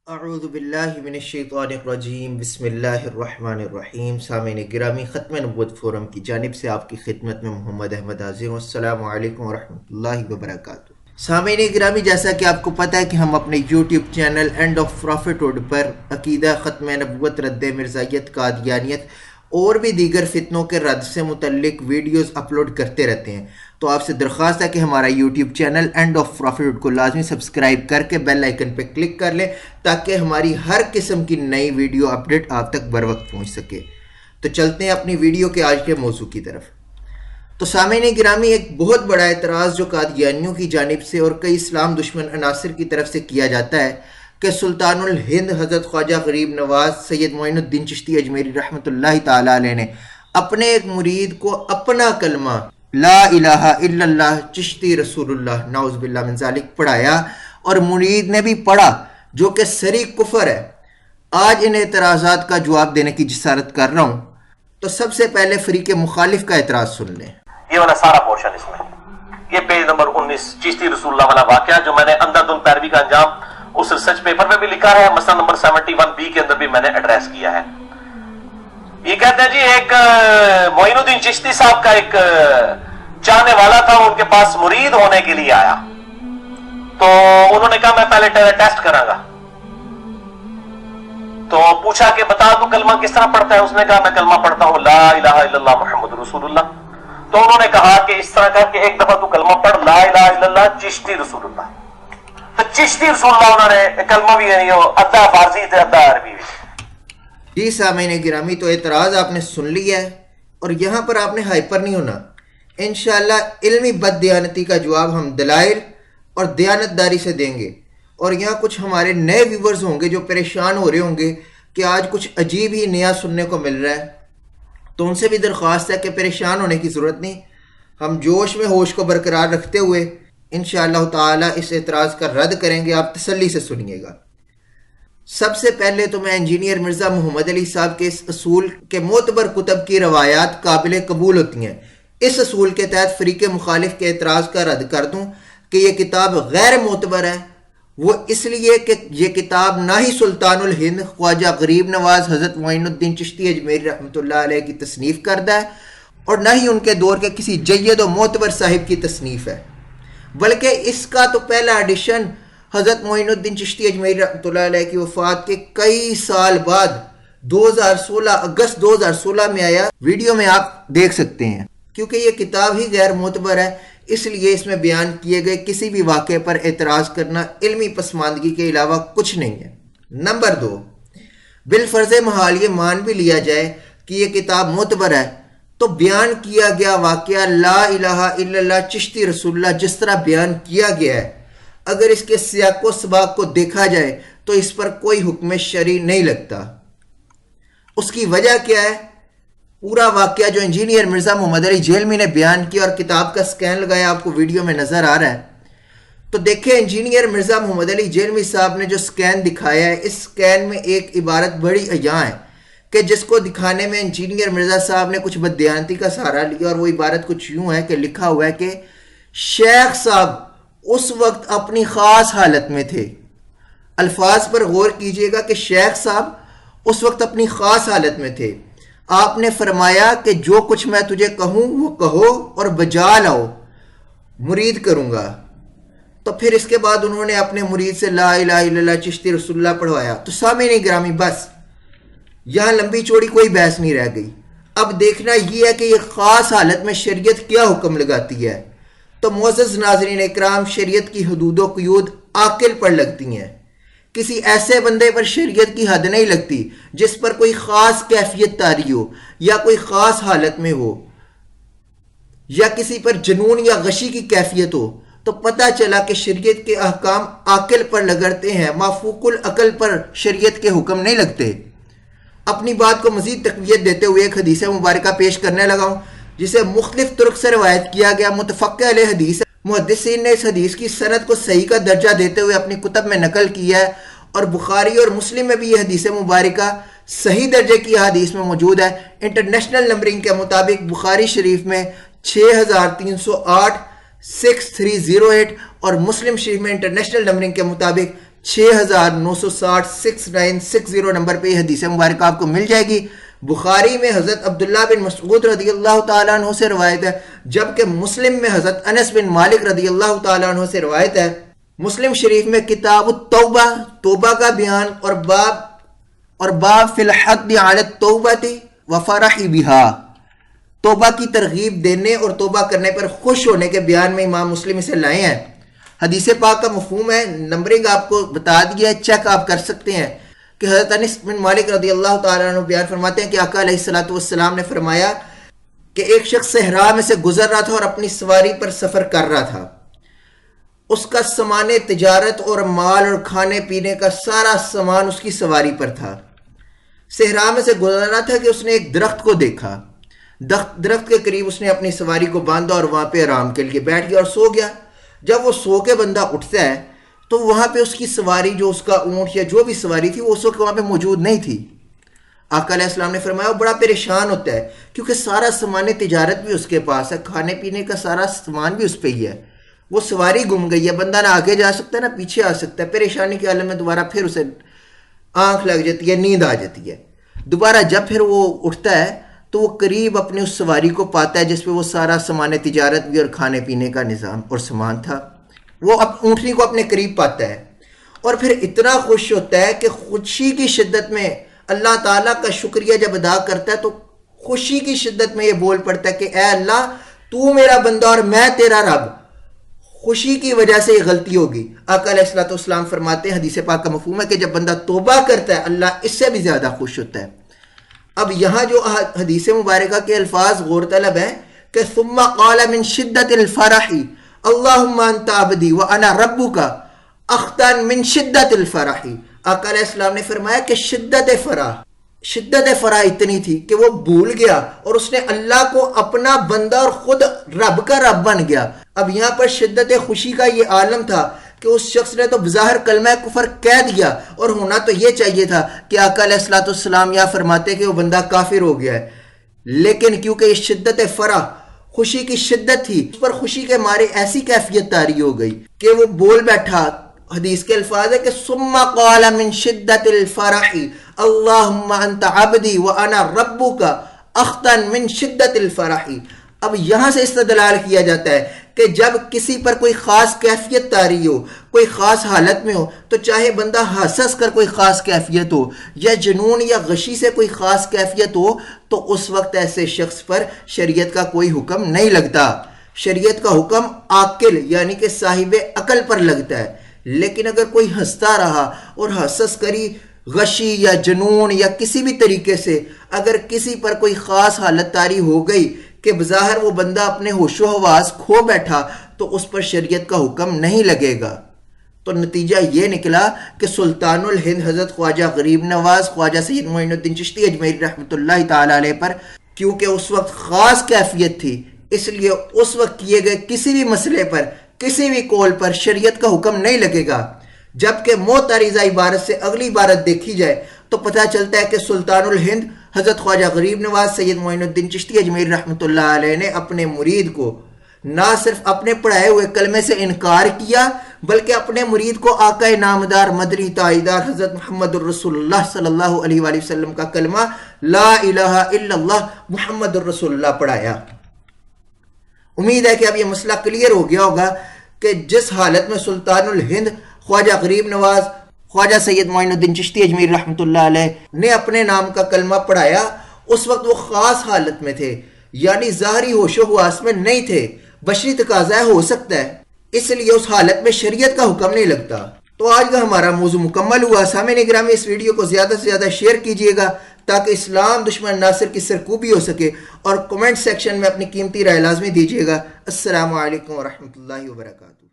اعوذ باللہ من الشیطان الرجیم بسم اللہ الرحمن الرحیم. سامعین گرامی، ختم نبوت فورم کی جانب سے آپ کی خدمت میں محمد احمد حاضر ہوں. السلام علیکم ورحمۃ اللہ وبرکاتہ. سامعین گرامی، جیسا کہ آپ کو پتہ ہے کہ ہم اپنے YouTube channel end of prophethood پر عقیدہ ختم نبوت، رد مرزائیت، قادیانیت اور بھی دیگر فتنوں کے رد سے متعلق ویڈیوز اپلوڈ کرتے رہتے ہیں. تو آپ سے درخواست ہے کہ ہمارا YouTube channel end of profit کو لازمی سبسکرائب کر کے بیل آئیکن پہ کلک کر لیں تاکہ ہماری ہر قسم کی نئی ویڈیو اپڈیٹ آپ تک بر وقت پہنچ سکے. تو چلتے ہیں اپنی ویڈیو کے آج کے موضوع کی طرف. تو سامعین گرامی، ایک بہت بڑا اعتراض جو قادیانیوں کی جانب سے اور کئی اسلام دشمن عناصر کی طرف سے کیا جاتا ہے کہ سلطان الہند حضرت خواجہ غریب نواز سید معین الدین چشتی اجمیری رحمۃ اللہ تعالی علیہ نے اپنے ایک مرید کو اپنا کلمہ لا الہ الا اللہ چشتی رسول اللہ نعوذ باللہ من ذالک پڑھایا، اور مرید نے بھی پڑھا، جو کہ سری کفر ہے. آج ان اعتراضات کا جواب دینے کی جسارت کر رہا ہوں. تو سب سے پہلے فریق مخالف کا اعتراض سن لیں. یہ والا سارا پورشن اس میں، یہ پیج نمبر 19 چشتی رسول اللہ والا واقعہ جو میں نے اندھا دھند پیروی کا انجام اس ریسرچ پیپر میں بھی لکھا ہے، مسئلہ نمبر 71B کے اندر بھی میں نے ایڈریس کیا ہے. یہ کہتے ہیں جی ایک معین الدین چشتی صاحب کا ایک چاہنے والا تھا، ان کے پاس مرید ہونے کے لیے آیا، تو انہوں نے کہا میں پہلے ٹیسٹ کراں گا. تو پوچھا کہ بتا تو کلمہ کس طرح پڑھتا ہے؟ اس نے کہا میں کلمہ پڑھتا ہوں لا الہ الا اللہ محمد رسول اللہ. تو انہوں نے کہا کہ اس طرح کر کے ایک دفعہ تو کلمہ پڑھ لا الہ الا اللہ چشتی رسول اللہ. تو چشتی رسول اللہ انہوں نے کلمہ بھی یعنی ادھا فارسی تھے ادھا عربی بھی. جی سامعین گرامی، تو اعتراض آپ نے سن لیا ہے اور یہاں پر آپ نے ہائپر نہیں ہونا. انشاءاللہ علمی بد دیانتی کا جواب ہم دلائل اور دیانتداری سے دیں گے. اور یہاں کچھ ہمارے نئے ویورز ہوں گے جو پریشان ہو رہے ہوں گے کہ آج کچھ عجیب ہی نیا سننے کو مل رہا ہے، تو ان سے بھی درخواست ہے کہ پریشان ہونے کی ضرورت نہیں. ہم جوش میں ہوش کو برقرار رکھتے ہوئے انشاءاللہ تعالی اس اعتراض کا رد کریں گے. آپ تسلی سے سنیے گا. سب سے پہلے تو میں انجینئر مرزا محمد علی صاحب کے اس اصول کے معتبر کتب کی روایات قابل قبول ہوتی ہیں. اس اصول کے تحت فریق مخالف کے اعتراض کا رد کر دوں کہ یہ کتاب غیر معتبر ہے. وہ اس لیے کہ یہ کتاب نہ ہی سلطان الہند خواجہ غریب نواز حضرت معین الدین چشتی اجمیری رحمۃ اللہ علیہ کی تصنیف کردہ ہے، اور نہ ہی ان کے دور کے کسی جید و معتبر صاحب کی تصنیف ہے، بلکہ اس کا تو پہلا ایڈیشن حضرت معین الدین چشتی اجمیری رحمۃ اللہ علیہ کی وفات کے کئی سال بعد 2016 اگست 2016 میں آیا. ویڈیو میں آپ دیکھ سکتے ہیں. کیونکہ یہ کتاب ہی غیر معتبر ہے، اس لیے اس میں بیان کیے گئے کسی بھی واقعے پر اعتراض کرنا علمی پسماندگی کے علاوہ کچھ نہیں ہے. نمبر 2، بالفرض محال یہ مان بھی لیا جائے کہ یہ کتاب معتبر ہے، تو بیان کیا گیا واقعہ لا الہ الا اللہ چشتی رسول اللہ جس طرح بیان کیا گیا ہے، اگر اس کے سیاق و سباق کو دیکھا جائے تو اس پر کوئی حکم شرعی نہیں لگتا. اس کی وجہ کیا ہے؟ پورا واقعہ جو انجینئر مرزا محمد علی جیلمی نے بیان کیا اور کتاب کا سکین لگایا آپ کو ویڈیو میں نظر آ رہا ہے. تو دیکھیں انجینئر مرزا محمد علی جیلمی صاحب نے جو سکین دکھایا ہے، اس سکین میں ایک عبارت بڑی عیاں ہے کہ جس کو دکھانے میں انجینئر مرزا صاحب نے کچھ بددیانتی کا سہارا لیا، اور وہ عبارت کچھ یوں ہے کہ لکھا ہوا ہے کہ شیخ صاحب اس وقت اپنی خاص حالت میں تھے. الفاظ پر غور کیجئے گا کہ شیخ صاحب اس وقت اپنی خاص حالت میں تھے. آپ نے فرمایا کہ جو کچھ میں تجھے کہوں وہ کہو اور بجا لاؤ، مرید کروں گا. تو پھر اس کے بعد انہوں نے اپنے مرید سے لا الہ الا اللہ چشتی رسول اللہ پڑھوایا. تو سامعین گرامی، بس یہاں لمبی چوڑی کوئی بحث نہیں رہ گئی. اب دیکھنا یہ ہے کہ یہ خاص حالت میں شریعت کیا حکم لگاتی ہے. تو معزز ناظرین اکرام، شریعت کی حدود و قیود عاقل پر لگتی ہیں. کسی ایسے بندے پر شریعت کی حد نہیں لگتی جس پر کوئی خاص کیفیت طاری ہو، یا کوئی خاص حالت میں ہو، یا کسی پر جنون یا غشی کی کیفیت ہو. تو پتہ چلا کہ شریعت کے احکام عاقل پر لگتے ہیں، مافوق العقل پر شریعت کے حکم نہیں لگتے. اپنی بات کو مزید تقویت دیتے ہوئے ایک حدیث مبارکہ پیش کرنے لگا ہوں جسے مختلف طرق سے روایت کیا گیا. متفقہ علیہ حدیث، محدثین نے اس حدیث کی سند کو صحیح کا درجہ دیتے ہوئے اپنی کتب میں نقل کیا ہے، اور بخاری اور مسلم میں بھی یہ حدیث مبارکہ صحیح درجے کی حدیث میں موجود ہے. انٹرنیشنل نمبرنگ کے مطابق بخاری شریف میں 6308 6308 اور مسلم شریف میں انٹرنیشنل نمبرنگ کے مطابق 6960 6960 نمبر پہ یہ حدیث مبارکہ آپ کو مل جائے گی۔ بخاری میں حضرت عبداللہ بن مسعود رضی اللہ تعالیٰ عنہ سے روایت ہے، جبکہ مسلم میں حضرت انس بن مالک رضی اللہ تعالیٰ عنہ سے روایت ہے۔ مسلم شریف میں کتاب التوبہ، توبہ کا بیان اور باب فی الحد علی التوبہ وفرح بہا، توبہ کی ترغیب دینے اور توبہ کرنے پر خوش ہونے کے بیان میں امام مسلم اسے لائے ہیں۔ حدیث پاک کا مفہوم ہے، نمبرنگ آپ کو بتا دیا ہے، چیک آپ کر سکتے ہیں کہ حضرت انس بن مالک رضی اللہ تعالیٰ عنہ بیان فرماتے ہیں کہ آقا علیہ الصلوۃ والسلام نے فرمایا کہ ایک شخص صحرا میں سے گزر رہا تھا اور اپنی سواری پر سفر کر رہا تھا۔ اس کا سامان تجارت اور مال اور کھانے پینے کا سارا سامان اس کی سواری پر تھا۔ صحرا میں سے گزر رہا تھا کہ اس نے ایک درخت کو دیکھا، درخت کے قریب اس نے اپنی سواری کو باندھا اور وہاں پہ آرام کے لیے بیٹھ گیا اور سو گیا۔ جب وہ سو کے بندہ اٹھتا ہے تو وہاں پہ اس کی سواری، جو اس کا اونٹ یا جو بھی سواری تھی، وہ اس وقت وہاں پہ موجود نہیں تھی۔ آقا علیہ السلام نے فرمایا وہ بڑا پریشان ہوتا ہے کیونکہ سارا سامان تجارت بھی اس کے پاس ہے، کھانے پینے کا سارا سامان بھی اس پہ ہی ہے، وہ سواری گم گئی ہے، بندہ نہ آگے جا سکتا ہے نہ پیچھے آ سکتا ہے۔ پریشانی کے عالم میں دوبارہ پھر اسے آنکھ لگ جاتی ہے، نیند آ جاتی ہے۔ دوبارہ جب پھر وہ اٹھتا ہے تو وہ قریب اپنے اس سواری کو پاتا ہے جس پہ وہ سارا سامان تجارت بھی اور کھانے پینے کا نظام اور سامان تھا۔ وہ اونٹنی کو اپنے قریب پاتا ہے اور پھر اتنا خوش ہوتا ہے کہ خوشی کی شدت میں اللہ تعالیٰ کا شکریہ جب ادا کرتا ہے تو خوشی کی شدت میں یہ بول پڑتا ہے کہ اے اللہ تو میرا بندہ اور میں تیرا رب، خوشی کی وجہ سے یہ غلطی ہوگی۔ آقا علیہ الصلوۃ والسلام فرماتے ہیں، حدیث پاک کا مفہوم ہے کہ جب بندہ توبہ کرتا ہے اللہ اس سے بھی زیادہ خوش ہوتا ہے۔ اب یہاں جو حدیث مبارکہ کے الفاظ غور طلب ہیں کہ ثم قال من شدت الفرح اللہم انت عبدی وانا ربک اختا من شدت الفرح۔ آقا علیہ السلام نے فرمایا کہ شدت فرح اتنی تھی کہ وہ بھول گیا اور اس نے اللہ کو اپنا بندہ اور خود رب کا رب بن گیا۔ اب یہاں پر شدت خوشی کا یہ عالم تھا کہ اس شخص نے تو بظاہر کلمہ کفر کہہ دیا، اور ہونا تو یہ چاہیے تھا کہ آقا علیہ الصلوۃ والسلام یا فرماتے کہ وہ بندہ کافر ہو گیا ہے، لیکن کیونکہ یہ شدت فرح، خوشی کی شدت تھی، اس پر خوشی کے مارے ایسی کیفیت طاری ہو گئی کہ وہ بول بیٹھا۔ حدیث کے الفاظ ہے کہ ثم قال من شدت الفرح اللہم انت عبدی وانا ربک اختا من شدت الفرح۔ اب یہاں سے استدلال کیا جاتا ہے کہ جب کسی پر کوئی خاص کیفیت طاری ہو، کوئی خاص حالت میں ہو، تو چاہے بندہ ہنس کر کوئی خاص کیفیت ہو یا جنون یا غشی سے کوئی خاص کیفیت ہو، تو اس وقت ایسے شخص پر شریعت کا کوئی حکم نہیں لگتا۔ شریعت کا حکم عاقل یعنی کہ صاحب عقل پر لگتا ہے۔ لیکن اگر کوئی ہنستا رہا اور ہنس کری غشی یا جنون یا کسی بھی طریقے سے اگر کسی پر کوئی خاص حالت طاری ہو گئی کہ بظاہر وہ بندہ اپنے ہوش و حواس کھو بیٹھا، تو اس پر شریعت کا حکم نہیں لگے گا۔ تو نتیجہ یہ نکلا کہ سلطان الہند حضرت خواجہ غریب نواز خواجہ سید معین الدین چشتی اجمیری رحمۃ اللہ تعالیٰ علیہ پر کیونکہ اس وقت خاص کیفیت تھی، اس لیے اس وقت کیے گئے کسی بھی مسئلے پر، کسی بھی قول پر شریعت کا حکم نہیں لگے گا۔ جبکہ معترضہ عبارت سے اگلی عبارت دیکھی جائے تو پتہ چلتا ہے کہ سلطان الہند حضرت خواجہ غریب نواز سید معین الدین چشتی اجمیری رحمۃ اللہ علیہ نے اپنے مرید کو نہ صرف اپنے پڑھائے ہوئے کلمے سے انکار کیا بلکہ اپنے مرید کو آقا نامدار مدنی تائیدار حضرت محمد الرسول اللہ صلی اللہ علیہ وآلہ وسلم کا کلمہ لا الہ الا اللہ محمد الرسول اللہ پڑھایا۔ امید ہے کہ اب یہ مسئلہ کلیئر ہو گیا ہوگا کہ جس حالت میں سلطان الہند خواجہ غریب نواز خواجہ سید معین الدین چشتی اجمیری رحمۃ اللہ علیہ نے اپنے نام کا کلمہ پڑھایا، اس وقت وہ خاص حالت میں تھے، یعنی ظاہری ہوش و حواس میں نہیں تھے۔ بشری تقاضا ہو سکتا ہے، اس لیے اس حالت میں شریعت کا حکم نہیں لگتا۔ تو آج کا ہمارا موضوع مکمل ہوا۔ سامعین گرامی، اس ویڈیو کو زیادہ سے زیادہ شیئر کیجیے گا تاکہ اسلام دشمن ناصر کی سرکوبی ہو سکے، اور کمنٹ سیکشن میں اپنی قیمتی رائے لازمی دیجیے گا۔ السلام علیکم ورحمۃ اللہ وبرکاتہ۔